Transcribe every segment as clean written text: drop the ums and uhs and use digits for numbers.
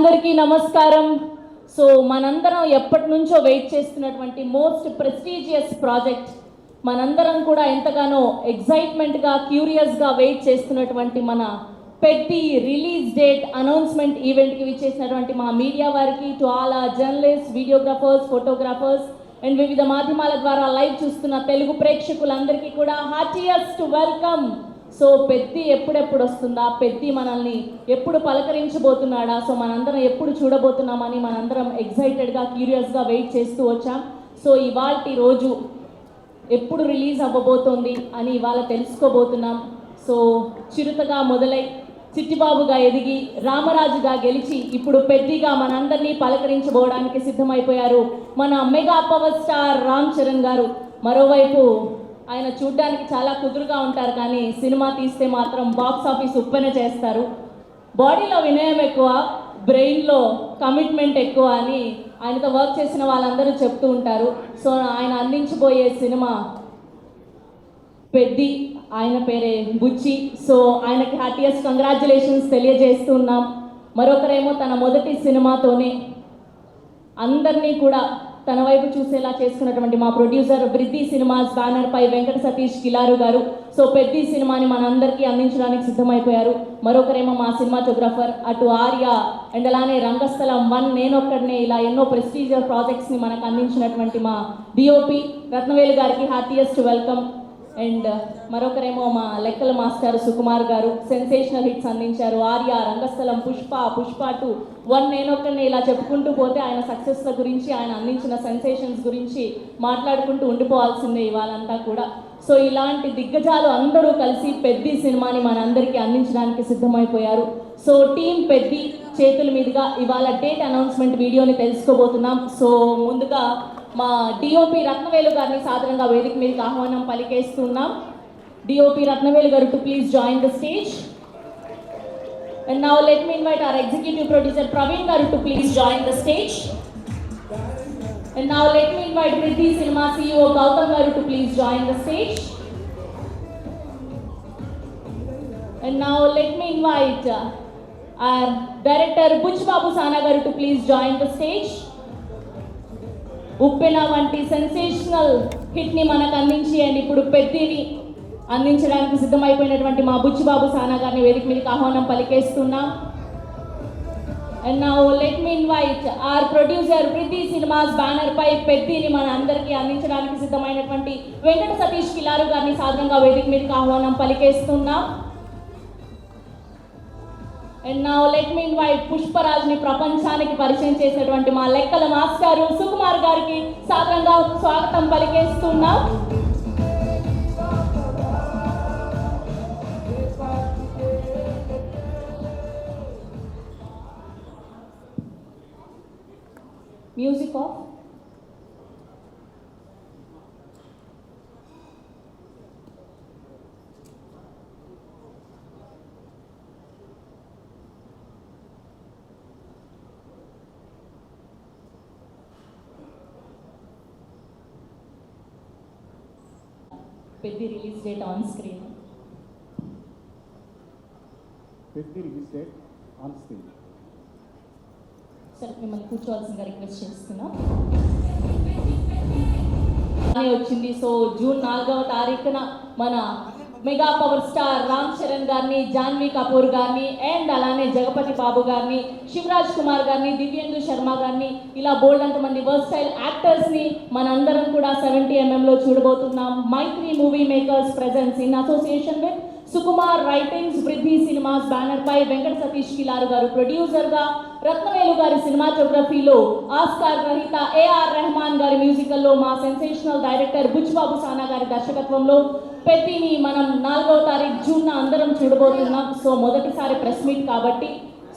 అందరికీ నమస్కారం. సో మనందరం ఎప్పటి నుంచో వెయిట్ చేస్తున్నటువంటి మోస్ట్ ప్రెస్టీజియస్ ప్రాజెక్ట్, మనందరం కూడా ఎంతగానో ఎగ్జైట్మెంట్గా క్యూరియస్గా వెయిట్ చేస్తున్నటువంటి మన పెద్ది రిలీజ్ డేట్ అనౌన్స్మెంట్ ఈవెంట్కి విచ్చేసినటువంటి మా మీడియా వారికి, to all journalist, videographers, photographers and వివిధ మాధ్యమాల ద్వారా లైవ్ చూస్తున్న తెలుగు ప్రేక్షకులందరికీ కూడా హార్టియస్ట్ వెల్కమ్. సో పెద్ది ఎప్పుడెప్పుడు వస్తుందా, పెద్ది మనల్ని ఎప్పుడు పలకరించబోతున్నాడా, సో మనందరం ఎప్పుడు చూడబోతున్నామని మనందరం ఎగ్జైటెడ్గా క్యూరియస్గా వెయిట్ చేస్తూ వచ్చాం. సో ఇవాల్టి రోజు ఎప్పుడు రిలీజ్ అవ్వబోతోంది అని ఇవాళ తెలుసుకోబోతున్నాం. సో చిరుతగా మొదలై చిట్టిబాబుగా ఎదిగి రామరాజుగా గెలిచి ఇప్పుడు పెద్దిగా మనందరినీ పలకరించబోవడానికి సిద్ధమైపోయారు మన mega power star Ram Charan గారు. మరోవైపు ఆయన చూడ్డానికి చాలా కుదురుగా ఉంటారు, కానీ సినిమా తీస్తే మాత్రం బాక్స్ ఆఫీస్ ఉప్పెన చేస్తారు. బాడీలో వినయం ఎక్కువ, బ్రెయిన్లో కమిట్మెంట్ ఎక్కువ అని ఆయనతో వర్క్ చేసిన వాళ్ళందరూ చెప్తూ ఉంటారు. సో ఆయన అందించబోయే సినిమా పెద్ది, ఆయన పేరే బుచ్చి. సో ఆయనకి హార్టియస్ట్ కంగ్రాచులేషన్స్ తెలియజేస్తున్నాం. మరొకరేమో తన మొదటి సినిమాతోనే అందరినీ కూడా తన వైపు చూసేలా చేసుకున్నటువంటి మా ప్రొడ్యూసర్ బ్రిద్ధి సినిమాస్ బ్యానర్ పై వెంకట సతీష్ కిలారు గారు. సో పెద్ది సినిమాని మనందరికీ అందించడానికి సిద్ధమైపోయారు. మరొకరేమో మా సినిమాటోగ్రాఫర్, అటు ఆర్య అండ్ అలానే రంగస్థలం 1, నేనొక్కడనే, ఇలా ఎన్నో ప్రెస్టీజియస్ ప్రాజెక్ట్స్ని మనకు అందించినటువంటి మా డిఓపి రత్నవేలు గారికి హార్టియస్ట్ వెల్కమ్. అండ్ మరొకరేమో మా లెక్కల మాస్టర్ సుకుమార్ గారు, సెన్సేషనల్ హిట్స్ అందించారు. ఆర్య, రంగస్థలం, పుష్ప 2, 1, నేనొక్కడిని, ఇలా చెప్పుకుంటూ పోతే ఆయన సక్సెస్ల గురించి, ఆయన అందించిన సెన్సేషన్స్ గురించి మాట్లాడుకుంటూ ఉండిపోవాల్సిందే ఇవాళంతా కూడా. సో ఇలాంటి దిగ్గజాలు అందరూ కలిసి పెద్ది సినిమాని మనందరికీ అందించడానికి సిద్ధమైపోయారు. సో టీం పెద్ది చేతుల మీదుగా ఇవాళ డేట్ అనౌన్స్మెంట్ వీడియోని తెలుసుకోబోతున్నాం. సో ముందుగా మా డిఓపి రత్నవేలు గారిని సాధారణంగా వేదిక మీదకి ఆహ్వానం పలికేస్తున్నాం. డిఓపి రత్నవేలు గారు to please join the stage. And now let me invite our executive producer Praveen garu to please join the stage. And now let me invite Riddhi Cinema CEO Gautam garu to please join the stage. And now let me invite our director Butch Babu Sana garu to please join the stage. ఉప్పెన వంటి sensational హిట్ని మనకు అందించి and ఇప్పుడు పెద్దిని అందించడానికి సిద్ధమైపోయినటువంటి మా బుచ్చిబాబు సానా గారిని వేదిక మీదకి ఆహ్వానం పలికేస్తున్నాం. And now let me invite our producer Vriddhi cinemas banner పై పెద్దిని మన అందరికీ అందించడానికి సిద్ధమైనటువంటి వెంకట సతీష్ కిలారు గారిని సాధారణంగా వేదిక మీదకి ఆహ్వానం పలికేస్తున్నాం. And now let me invite పుష్పరాజ్ని ప్రపంచానికి పరిచయం చేసినటువంటి మా లెక్కల మాస్టారు సుకుమార్ గారికి సాధారణంగా స్వాగతం పలికేస్తున్నాం. Music off. Peddi release date on screen. Peddi release date on screen. సరే, మిమ్మల్ని కూర్చోవాల్సిందిగా రిక్వెస్ట్ చేస్తున్నాం. వచ్చింది. సో జూన్ 4వ తారీఖున మన mega power star Ram Charan గారిని, జాన్వీ కపూర్ గారిని అండ్ అలానే జగపతి బాబు గారిని, శివరాజ్ కుమార్ గారిని, దివ్యేందు శర్మ గారిని, ఇలా బోల్డ్ అంతమంది వర్స్టైల్ యాక్టర్స్ని మనందరం కూడా 70mm చూడబోతున్నాం. Mythri movie makers presents in association with Sukumar writings, Vriddhi cinemas banner పై వెంకట సతీష్ కిలారు గారు ప్రొడ్యూసర్గా, రత్నవేలు గారి సినిమాటోగ్రఫీలో, ఆస్కార్ గ్రహీత ఏఆర్ రెహమాన్ గారి మ్యూజికల్లో మా సెన్సేషనల్ డైరెక్టర్ బుచ్ బాబు సానా గారి దర్శకత్వంలో పెద్దిని మనం 4వ తారీఖు జూన్ అందరం చూడబోతున్నాం. సో మొదటిసారి ప్రెస్ మీట్ కాబట్టి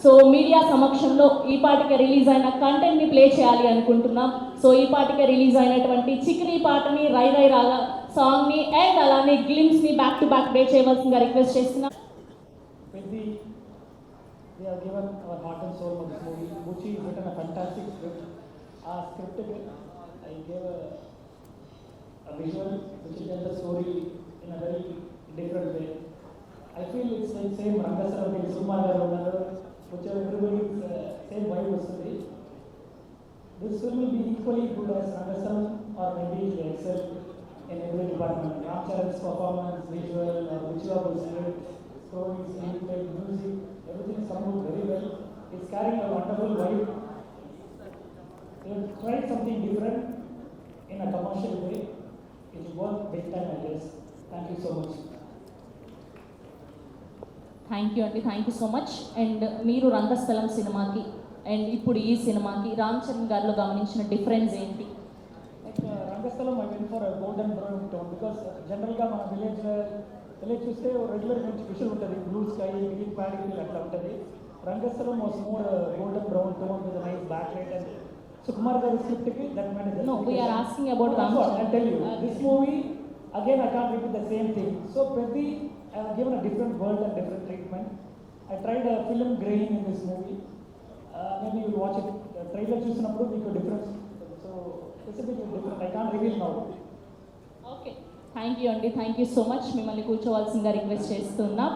సో మీడియా సమక్షంలో ఈ పాటికే రిలీజ్ అయిన కంటెంట్ని ప్లే చేయాలి అనుకుంటున్నాం. సో ఈ పాటికే రిలీజ్ అయినటువంటి చిక్రీ పాటని, రై రై రాగా సాంగ్ని అండ్ అలానే గ్లిమ్స్ని బ్యాక్ టు బ్యాక్ ప్లే చేయవలసిందిగా రిక్వెస్ట్ చేస్తున్నాం. Peddhi, they have given our heart and soul for this movie. Buchi has written a fantastic script. Our script, I gave a visual which will tell the story in a very different way. I feel it's like same Rangasaram, Sukumar garu, which everybody same vibe. this film will be equally good as Rangasalam or maybe it will excel in every department. Ram Charan's performance, visual, Vichya's script, stories, screenplay, music, everything is coming very well. It's carrying a wonderful vibe. They have tried something different in a commercial way. It will work big time, I guess. Thank you so much. Thank you అండి, thank you so much. And మీరు రంగస్థలం సినిమాకి and ఇప్పుడు ఈ సినిమాకి రామ్ చరణ్ గారిలో గమనించిన difference ఏంటి? Like Rangastalam, I went for a golden brown tone because generally మన village చూస్తే రెగ్యులర్ విషువల్ ఉంటుంది, blue sky, green paddy feel అట్లా ఉంటుంది. Rangastalam was more golden brown tone with a nice backlight and Sukumar garu script ki that made it. No, we are asking about Ram Charan. I'll tell you, this movie again I can't repeat the same thing. So Pethi, I have given a different world and different treatment. I tried a film grain in this movie. Maybe you will watch it. Trailer చూసినప్పుడు మీకు difference. So it's a bit different. I can't reveal now. Okay, thank you అండి, thank you so much. మిమ్మల్ని కూర్చోవాల్సిందిగా request చేస్తున్నాం.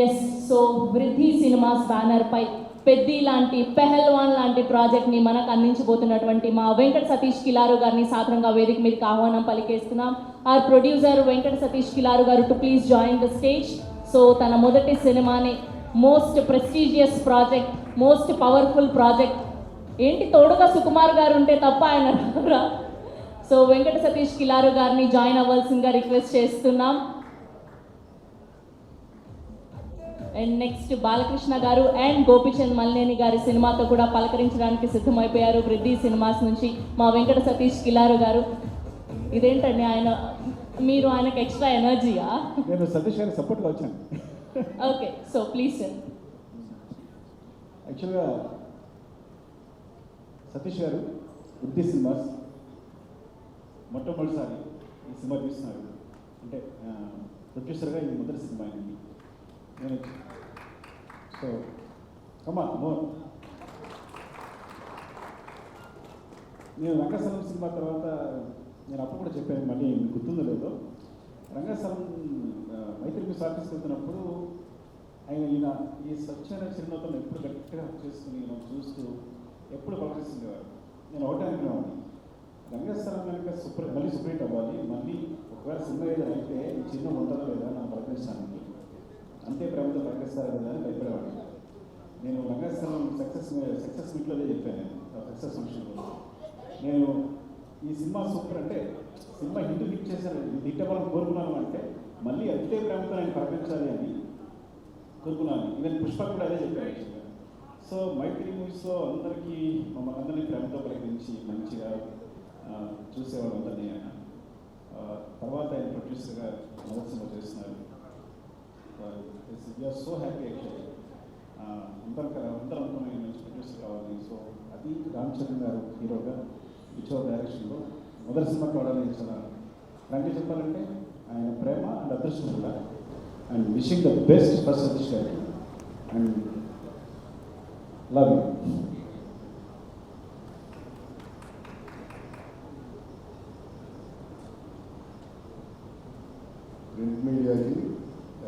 Yes, so వృద్ధి cinemas banner పై పెద్ది లాంటి పెహల్వాన్ లాంటి ప్రాజెక్ట్ని మనకు అందించబోతున్నటువంటి మా వెంకట సతీష్ కిలారు గారిని సాధారణంగా వేదిక మీదకి ఆహ్వానం పలికేస్తున్నాం. ఆర్ ప్రొడ్యూసర్ వెంకట సతీష్ కిలారు గారు to please join the stage. So తన మొదటి సినిమాని most prestigious project, most powerful project, ఏంటి తోడుగా సుకుమార్ గారు ఉంటే తప్ప ఆయన రారా. సో వెంకట సతీష్ కిలారు గారిని జాయిన్ అవ్వాల్సిందిగా రిక్వెస్ట్ చేస్తున్నాం. అండ్ నెక్స్ట్ బాలకృష్ణ గారు అండ్ గోపిచంద్ మల్లేని గారి సినిమాతో కూడా పలకరించడానికి సిద్ధమైపోయారు వృద్ధి సినిమాస్ నుంచి మా వెంకట సతీష్ కిలారు గారు. ఇదేంటండి మీరు ఆయనకు ఎక్స్ట్రా ఎనర్జీయా? నేను సతీష్ గారి సపోర్ట్గా వచ్చాను. Okay, so please sir. యాక్చువల్గా సతీష్ గారు వృద్ధి సినిమాస్ మొట్టమొదటిసారి ఈ సినిమా తీస్తున్నారు. అంటే ప్రొడ్యూసర్గా ఇది మొదటి సినిమా అయింది. నేను సో కమా మోర్ నేను రంగస్థలం సినిమా తర్వాత నేను అప్పుడు కూడా చెప్పాను, మళ్ళీ గుర్తుందో లేదో, రంగస్థలం మైత్రికి సాఫీస్కి వెళ్తున్నప్పుడు ఈయన ఈ స్వచ్ఛమైన చిరునవ్వులను ఎప్పుడు గట్టిగా చేసుకుని మనం చూస్తూ ఎప్పుడు పలకరిస్తుండేవారు. నేను ఒకటే అనుకునేవాడిని, రంగస్థలం కనుక మళ్ళీ సూపరేట్ అవ్వాలి, మళ్ళీ ఒకవేళ సినిమా ఏదైనా అయితే ఈ చిన్న ఉంటుందో లేదా నన్ను పలకరిస్తానికి, అంతే ప్రేమతో పలకరిస్తారా లేదా అని భయపడేవాడిని. నేను రంగస్థలం సక్సెస్ మీట్లోనే చెప్పాను, సక్సెస్ ఫంక్షన్లో నేను ఈ సినిమా సూపర్ అంటే సినిమా హిట్ చేశాను, హిట్ అవ్వాలని కోరుకున్నాను అంటే మళ్ళీ అంతే ప్రేమతో నేను పలకరించాలి అని కోరుకున్నాను. ఈవెన్ పుష్ప కూడా అదే చెప్పాను. సో మైత్రి మూవీస్లో అందరికీ మమ్మల్ని అందరినీ ప్రేమతో పలకరించి మంచిగా చూసేవాడు అందరినీ. తర్వాత ఆయన ప్రొడ్యూసర్గా మొదటి సినిమా చేస్తున్నారు. We're so happy actually. అందరం అనుకున్న మంచి ప్రొడ్యూసర్ కావాలి. సో అది రామ్ చరణ్ గారు హీరోగా విచోర్ డైరెక్షన్లో మొదటి సినిమా కావాలని చాలా ఫ్రాంక్లీ చెప్పాలంటే ఆయన ప్రేమ అండ్ అదృష్టం కూడా. And wishing the best for Satish గారు అండ్ లవ్ యూ. ప్రింట్ మీడియాకి,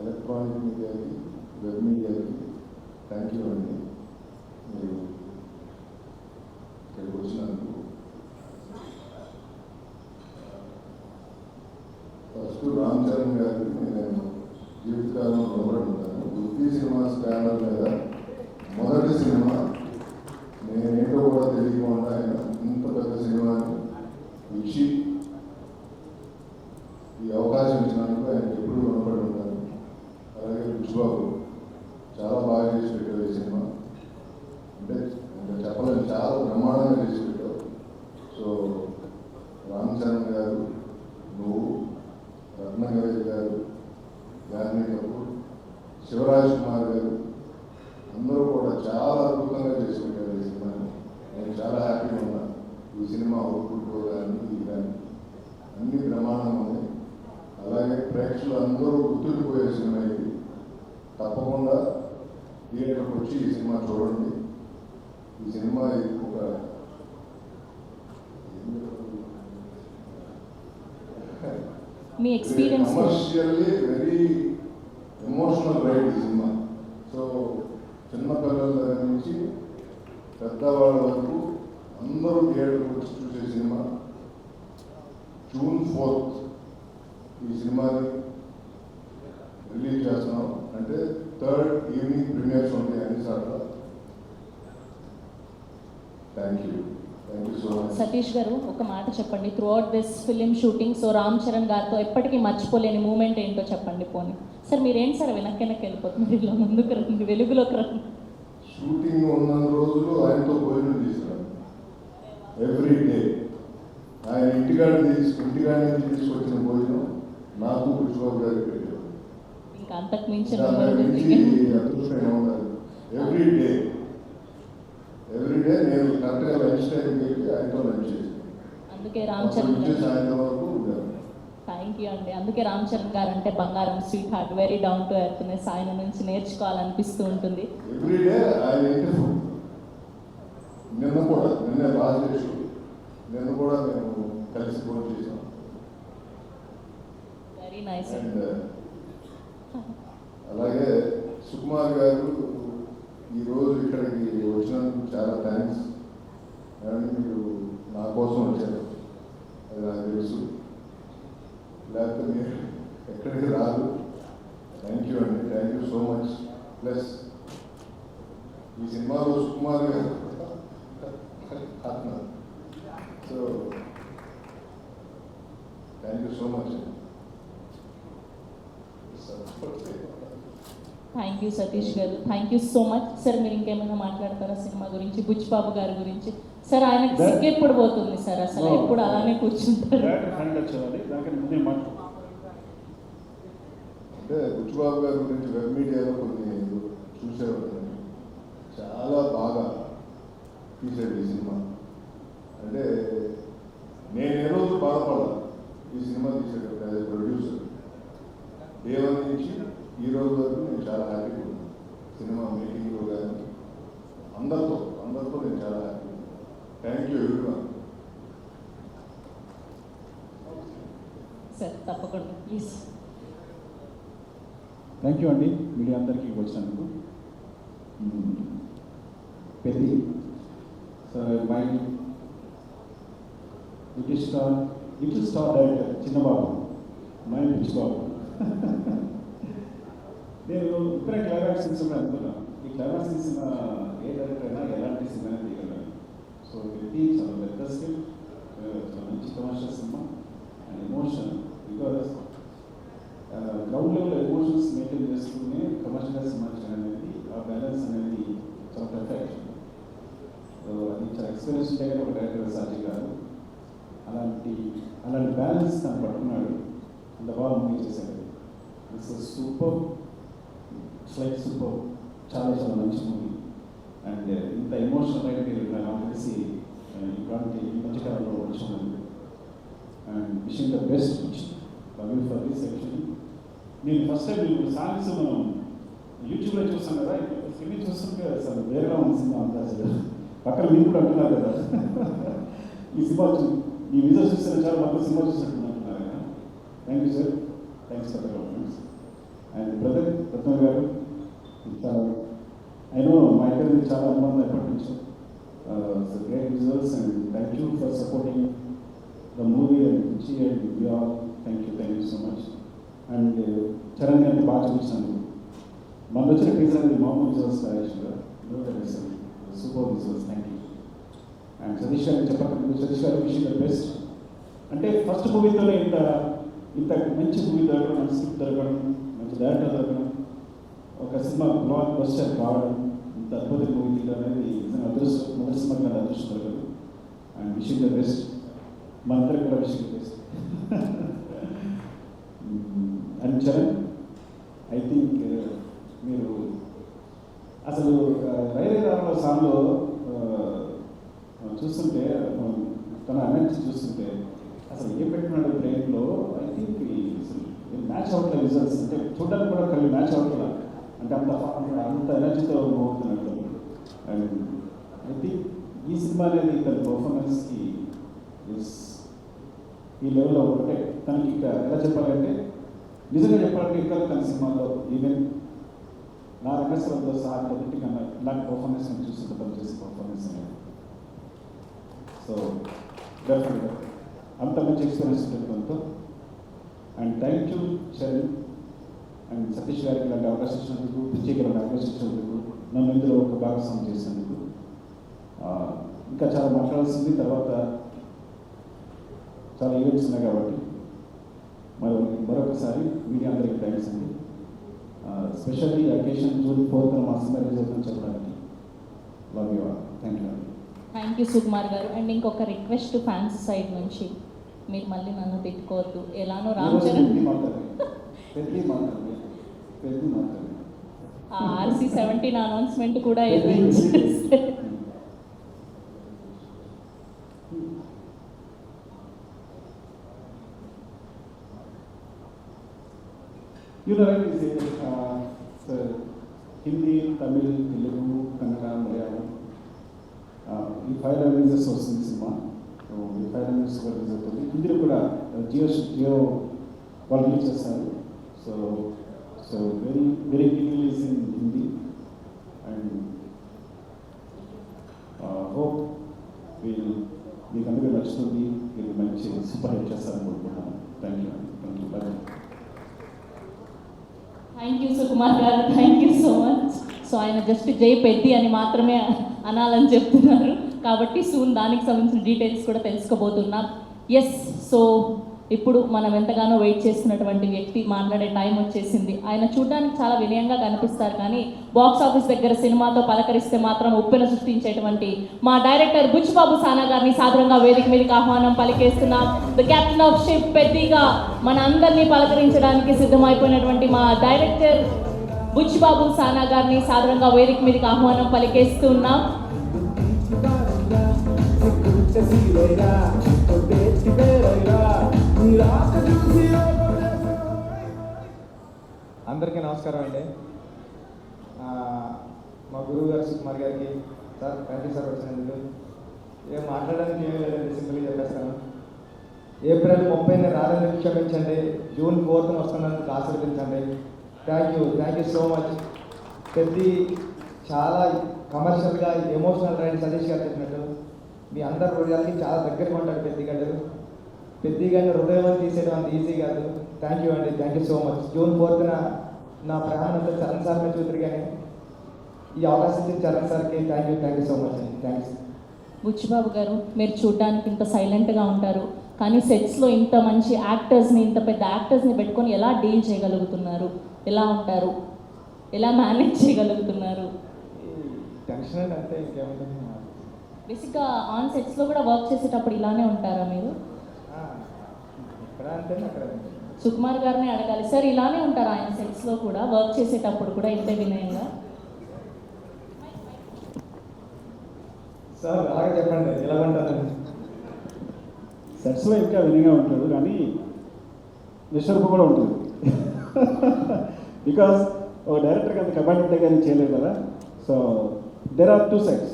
ఎలక్ట్రానిక్ మీడియాకి, వెబ్ మీడియాకి థ్యాంక్ యూ అండి. మీరు ఇక్కడికి వచ్చినందుకు. ఫస్ట్ రామ్ చరణ్ గారికి నేను జీవితకాలంలో రుణపడి ఉంటాను. వృద్ధి సినిమాస్ బ్యానర్ మీద మొదటి సినిమా, నేనేంటో కూడా తెలియకుండా ఆయన ఇంత పెద్ద సినిమాని ఇచ్చి ఈ అవకాశం ఇచ్చినందుకు ఆయనకి ఎప్పుడు రుణపడి ఉంటాను. అలాగే పుష్బాబు చాలా బాగా చేసి పెట్టావు ఈ సినిమా, అంటే ఇంకా చెప్పలేను, చాలా బ్రహ్మాండంగా చేసి పెట్టావు. సో రామ్ చరణ్ గారు, నువ్వు, రత్నగరేజ్ గారు, జాహ్నవి కపూర్, శివరాజ్ కుమార్ గారు అందరూ కూడా చాలా అద్భుతంగా చేసి పెట్టారు ఈ సినిమాని. నేను చాలా హ్యాపీగా ఉన్నా. ఈ సినిమా అవుట్పుట్ కానీ ఇది కానీ అన్ని బ్రహ్మాండంగా ఉన్నాయి. అలాగే ప్రేక్షకులు అందరూ గుర్తుండిపోయే సినిమా ఇది. తప్పకుండా థియేటర్కి వచ్చి ఈ సినిమా చూడండి. ఈ సినిమా ఒక మీ experience commercially very emotional ride ఈ సినిమా. సో చిన్నపిల్లల దగ్గర నుంచి పెద్దవాళ్ళ వరకు అందరూ థియేటర్కి వచ్చి చూసే సినిమా June 4th ఈ సినిమాని రిలీజ్ చేస్తున్నాం. అంటే 3rd ఈవినింగ్ ప్రీమియర్స్ ఉంటాయి అన్ని సార్లు. Thank you so much. Satish గారు ఒక మాట చెప్పండి, through out this film shooting so Ram Charan గారితో ఎప్పటికీ మర్చిపోలేని మూమెంట్ ఏంటో చెప్పండి పోనీ. సార్ మీరేంటి సార్ వెనక్కి వెళ్ళిపోతున్నారు, ఇలా ముందుకు రండి, వెలుగులోకి రండి. షూటింగ్ ఉన్న రోజులు ఆయనతో భోజనం చేశాను ఎవ్రీ డే. ఆయన ఇంటికాడ నుంచి తీసుకొచ్చిన భోజనం నాకు కృష్ణబాబు గారికి పెట్టారు. ఇంకా అంతకు మించిన అదృష్టంగా ఉండాలి. ఎవ్రీ డే నేను కరెక్ట్గా లంచ్ టైంకి వెళ్ళి ఆయనతో లంచ్ చేశాను. అందుకే రామ్ చరణ్ గారు సాయంత్రం వరకు ఉంటాను. థ్యాంక్ యూ అండి. అందుకే రామ్ చరణ్ గారు అంటే బంగారం, sweet heart, very down to earthness, ఆయన నుంచి నేర్చుకోవాలనిపిస్తూ ఉంటుంది. ఎవ్రీ డే ఆయన ఇంటి ఫుడ్. నిన్న రాజేష్ నిన్న కూడా మేము కలిసి ఫోన్ చేసాం. Very nice. అండ్ అలాగే సుకుమార్ గారు ఈరోజు ఇక్కడికి వచ్చినందుకు చాలా థ్యాంక్స్. అండ్ మీరు నా కోసం వచ్చారు, అది నాకు తెలుసు, లేకపోతే మీరు ఎక్కడికి రాదు. థ్యాంక్ యూ అండి, thank you so much. Plus ఈ సినిమాలో Sukumar garu so thank you so much. Thank you Satish garu, thank you so much. Sir మీరు ఇంకేమైనా మాట్లాడతారా సినిమా గురించి, బుచ్చిబాబు గారి గురించి? సార్ ఆయనకి సిగ్గు ఎప్పుడు పోతుంది సార్, అసలు ఎప్పుడు అలానే కూర్చుంటారు. దానికన్నా ముందే అంటే బుచ్చిబాబు గారి గురించి వెబ్ మీడియాలో కొన్ని చూసేవాళ్ళు. చాలా బాగా తీసాడు ఈ సినిమా. అంటే నేను ఏ రోజు బాధపడాలి ఈ సినిమా తీసేటప్పుడు యాజ్ ప్రొడ్యూసర్. డే 1 నుంచి ఈ రోజు వరకు నేను చాలా హ్యాపీగా ఉన్నాను. సినిమా మేకింగ్లో కానీ అందరితో నేను చాలా happy. Thank you everyone. Sir తప్పకుండా ప్లీజ్. థ్యాంక్ యూ అండి మీడియా అందరికీ వచ్చినందుకు. Peddi sir my little star director Chinnababu, my Buchibabu. నేను ఇప్పుడే క్లైమాక్స్ సినిమా అనుకున్నాను. ఈ క్లైమాక్స్ సినిమా ఏ డైరెక్టర్ అయినా ఎలాంటి సినిమా తీయగలరు. సో ఇది చాలా పెద్ద స్కిల్, చాలా మంచి commercial cinema and emotion. Because ground level emotions maintain చేసుకునే కమర్షియల్ సినిమా చేయడం అనేది, ఆ బ్యాలెన్స్ అనేది చాలా పర్ఫెక్ట్. అది చాలా ఎక్స్పీరియన్స్ ఉంటే కానీ ఒక డైరెక్టర్ సాధ్యం కాదు. అలాంటి బ్యాలెన్స్ తను పట్టుకున్నాడు, అంత బాగా మూవీ చేశాడు. ఇట్స్ సూపర్, లైక్ సూపర్, చాలా మంచి మూవీ. అండ్ ఇంత ఎమోషనల్ అయితే నాకు తెలిసి ఇలాంటి ఈ మధ్యకాలంలో వచ్చింది. And wishing the best love you for this. Actually నేను ఫస్ట్ టైం సాంగ్స్ మనం యూట్యూబ్లో చూస్తాం కదా, సినిమా చూస్తుంటే అసలు వేరేగా ఉంది సినిమా అంతా. అసలు పక్కన మీరు కూడా అంటున్నారు కదా ఈ సినిమా ఈ విజువల్ చూస్తే చాలా మంది సినిమా చూసినట్టు అంటున్నారు కదా. Thank you sir, thanks for the compliments. And brother Ratna garu, చాలా ఐ నో మా ఇద్దరు చాలా అనుబంధం ఎప్పటి నుంచో. Great visuals and thank you for supporting the movie and Ruchi and we all. Thank you so much. And Charan గారిని బాగా చూపించాను. మనకు వచ్చిన టీజర్ అనేది మామూలు విజువల్స్ యాక్చువల్గా super visuals. Thank you. And Satish గారికి చెప్పండి, సతీష్ గారు విష్ ద బెస్ట్. అంటే ఫస్ట్ మూవీతోనే ఇంత మంచి మూవీ దొరకడం, మంచి స్క్రిప్ట్ దొరకడం, మంచి డైరెక్టర్ దొరకడం, ఒక సినిమా బ్లాక్ బస్టర్ కావడం, ఇంత అద్భుత మూవీ తీయడం అనేది నిజంగా అదృష్టం. మొదటి సినిమా కానీ అదృష్టం దొరకదు. And wish the best. మనందరికి కూడా wish the best. And Charan, I think మీరు అసలు రైలు రావడంలో సాంగ్లో చూస్తుంటే తన ఎనర్జీ చూస్తుంటే అసలు ఏం పెట్టినాడు బ్రెయిన్లో, ఐ థింక్ మ్యాచ్ అవ్వట్లేదు రిజల్ట్స్. అంటే చూడడానికి కూడా కలిగి మ్యాచ్ అవ్వట్లేదు. అంటే అంత ఎనర్జీతో పోతున్నాడు. అండ్ ఐ థింక్ ఈ సినిమా అనేది తన పర్ఫార్మెన్స్కి ఈ లెవెల్లో ఉంటే తనకి ఇంకా ఎలా చెప్పాలంటే, నిజంగా చెప్పాలంటే ఇంకా తన సినిమాలో ఈవెన్ నా రంగస్థలంలో సహా కన్నా ఇలాంటి పర్ఫార్మెన్స్ నేను చూస్తుంటే తను చేసే పర్ఫార్మెన్స్ అనేది సో డెఫినెట్గా అంత మంచి ఎక్స్పీరియన్స్ ఉంటుంది మనతో. And thank you Charan and Satish గారికి ఇలాంటి అవకాశం ఇచ్చినందుకు, పిచ్చి గారికి అవకాశం ఇచ్చినందుకు, నన్ను ఇందులో ఒక భాగస్వామ్యం చేసినందుకు. ఇంకా చాలా మాట్లాడాల్సింది, తర్వాత చాలా ఈవెంట్స్ ఉన్నాయి కాబట్టి మరొకసారి మీడియా అందరికీ థ్యాంక్స్ అండి. స్పెషల్లీ అకేషన్ జూన్ 4th మా సినిమా రిలీజ్ అవుతుందని చెప్పడానికి. Love you all. Thank you అండి. థ్యాంక్ యూ సుకుమార్ గారు. అండ్ ఇంకొక రిక్వెస్ట్ ఫ్యాన్స్ సైడ్ నుంచి, మీరు మళ్ళీ నన్ను తిట్టుకోవద్దు. ఎలానో రామ్ చరణ్ RC-17 అనౌన్స్మెంట్ కూడా ఎదురు. You know, right, so Hindi, Tamil, Telugu, Kannada, Malayalam. ఈ 5 లాంగ్వేజెస్ వస్తుంది సినిమా. సో ఈ 5 లాంగ్వేజెస్ కూడా రిలీజ్ అవుతుంది. హిందీలో కూడా జియో వాళ్ళు రిలీజ్ చేస్తారు. So so very big release in Hindi. And hope మీకు అందరికీ నచ్చుతుంది. మీరు మంచి సూపర్ హిట్ చేస్తారని కోరుకుంటున్నాను. Thank you bye. Thank you Sukumar garu, thank you so much. So ఆయన జస్ట్ జై పెద్ది అని మాత్రమే అనాలని చెప్తున్నారు కాబట్టి సూన్ దానికి సంబంధించిన డీటెయిల్స్ కూడా తెలుసుకోబోతున్నాం. ఎస్, సో ఇప్పుడు మనం ఎంతగానో వెయిట్ చేస్తున్నటువంటి వ్యక్తి మాట్లాడే టైం వచ్చేసింది. ఆయన చూడడానికి చాలా వినయంగా కనిపిస్తారు, కానీ బాక్స్ ఆఫీస్ దగ్గర సినిమాతో పలకరిస్తే మాత్రం ఉప్పెన సృష్టించేటువంటి మా డైరెక్టర్ బుచ్చిబాబు సానా గారిని సాదరంగా వేదిక మీదకి ఆహ్వానం పలికేస్తున్నాం. ద కెప్టెన్ ఆఫ్ షిప్ పెద్దిగా మన అందరినీ పలకరించడానికి సిద్ధమైపోయినటువంటి మా డైరెక్టర్ బుచ్చిబాబు సానా గారిని సాదరంగా వేదిక మీదకి ఆహ్వానం పలికేస్తున్నాం. అందరికీ నమస్కారం అండి. మా గురువు గారు సుకుమార్ గారికి సార్ థ్యాంక్ యూ సార్ వచ్చినందుకు. ఏం మాట్లాడడానికి ఏమీ లేదండి, సింపుల్గా చెప్పేస్తాను. ఏప్రిల్ 30ని రాదని క్షమించండి, జూన్ 4th వస్తున్నందుకు ఆశీర్వదించండి. Thank you so much. Peddi చాలా కమర్షియల్గా ఎమోషనల్ రైడ్ సతీష్ గారు చెప్పినట్టు మీ అందరి హృదయాలకి చాలా దగ్గరగా ఉంటాడు పెద్ది గారు. పెద్ది గారిని హృదయం తీసేయడం అంత ఈజీ కాదు. థ్యాంక్ యూ అండి, thank you so much. June 4th నా ప్రయాణంతో చరణ్ సార్ మీద చూద్దరు, కానీ ఈ అవకాశం ఇచ్చిన చరణ్ సార్కి థ్యాంక్ యూ సో మచ్ అండి. థ్యాంక్స్. బుచ్చిబాబు గారు, మీరు చూడడానికి ఇంత సైలెంట్గా ఉంటారు, కానీ సెట్స్లో ఇంత మంచి యాక్టర్స్ని, ఇంత పెద్ద యాక్టర్స్ని పెట్టుకొని ఎలా డీల్ చేయగలుగుతున్నారు? ఎలా ఉంటారు? ఎలా మేనేజ్ చేయగలుగుతున్నారు? టెన్షన్ అండి, అంతే, ఇంకేముంటుంది. బేసిక్గా ఆన్ సెట్స్లో కూడా వర్క్ చేసేటప్పుడు ఇలానే ఉంటారా మీరు? ఇక్కడ అంతే, అక్కడ సుకుమార్ గారిని అడగాలి. సార్ ఇలానే ఉంటారా ఆయన సెట్స్లో కూడా వర్క్ చేసేటప్పుడు కూడా ఇంతే వినయంగా? సార్ అలాగే చెప్పండి, ఎలా ఉంటారు? సెట్స్లో ఇంకా వినయంగా ఉంటాడు, కానీ విశ్వరూపం కూడా ఉంటుంది. బికాస్ ఒక డైరెక్టర్కి అంత కెపాసిటీ ఉంటే కానీ చేయలేదు కదా. So there are 2 sides.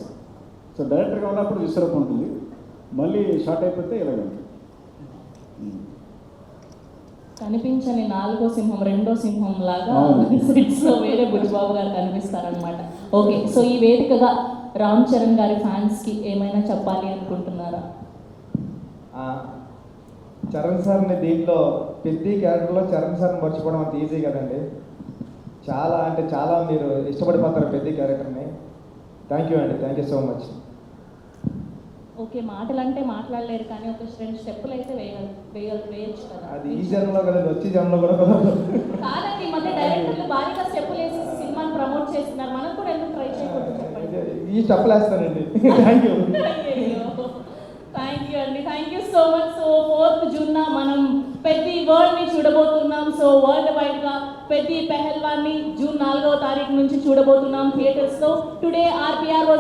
So డైరెక్టర్గా ఉన్నప్పుడు విశ్వరూపం ఉంటుంది, మళ్ళీ షార్ట్ అయిపోతే ఇలాగ ఉంటుంది. కనిపించని 4వ సింహం 2వ సింహం లాగా సెట్స్లో వేరే బుచ్చిబాబు గారు కనిపిస్తారనమాట. ఓకే, సో ఈ వేదికగా రామ్ చరణ్ గారి ఫ్యాన్స్కి ఏమైనా చెప్పాలి అనుకుంటున్నారా? చరణ్ సార్ని దీంట్లో పెద్ద క్యారెక్టర్లో చరణ్ సార్ని మర్చిపోవడం అంత ఈజీ కదండి. చాలా అంటే చాలా మీరు ఇష్టపడిపోతారు పెద్ద క్యారెక్టర్ని. థ్యాంక్ యూ అండి, thank you so much. Okay, మాటలంటే మాట్లాడలేరు, కానీ ఒక 2 స్టెప్పులు అయితే వేయచ్చు కదా. అది ఈ జన్మలో కదండి, వచ్చే జన్మలో కూడా కుదరదు. కాదండి, ఈ మధ్య డైరెక్టర్లు భారీగా స్టెప్పులు వేసి సినిమాని ప్రమోట్ చేస్తున్నారు, మనం కూడా ఎందుకు ట్రై చేయకూడదు చెప్పండి. ఈ స్టెప్పులు వేస్తానండి. Thank you. థ్యాంక్ యూ అండి, thank you so much. So 4th June మనం పెద్ది వరల్డ్ని చూడబోతున్నాం. సో వరల్డ్ వైడ్గా పెద్ది పెహల్వాన్ని జూన్ 4వ తారీఖు నుంచి చూడబోతున్నాం థియేటర్స్లో. Today RPR was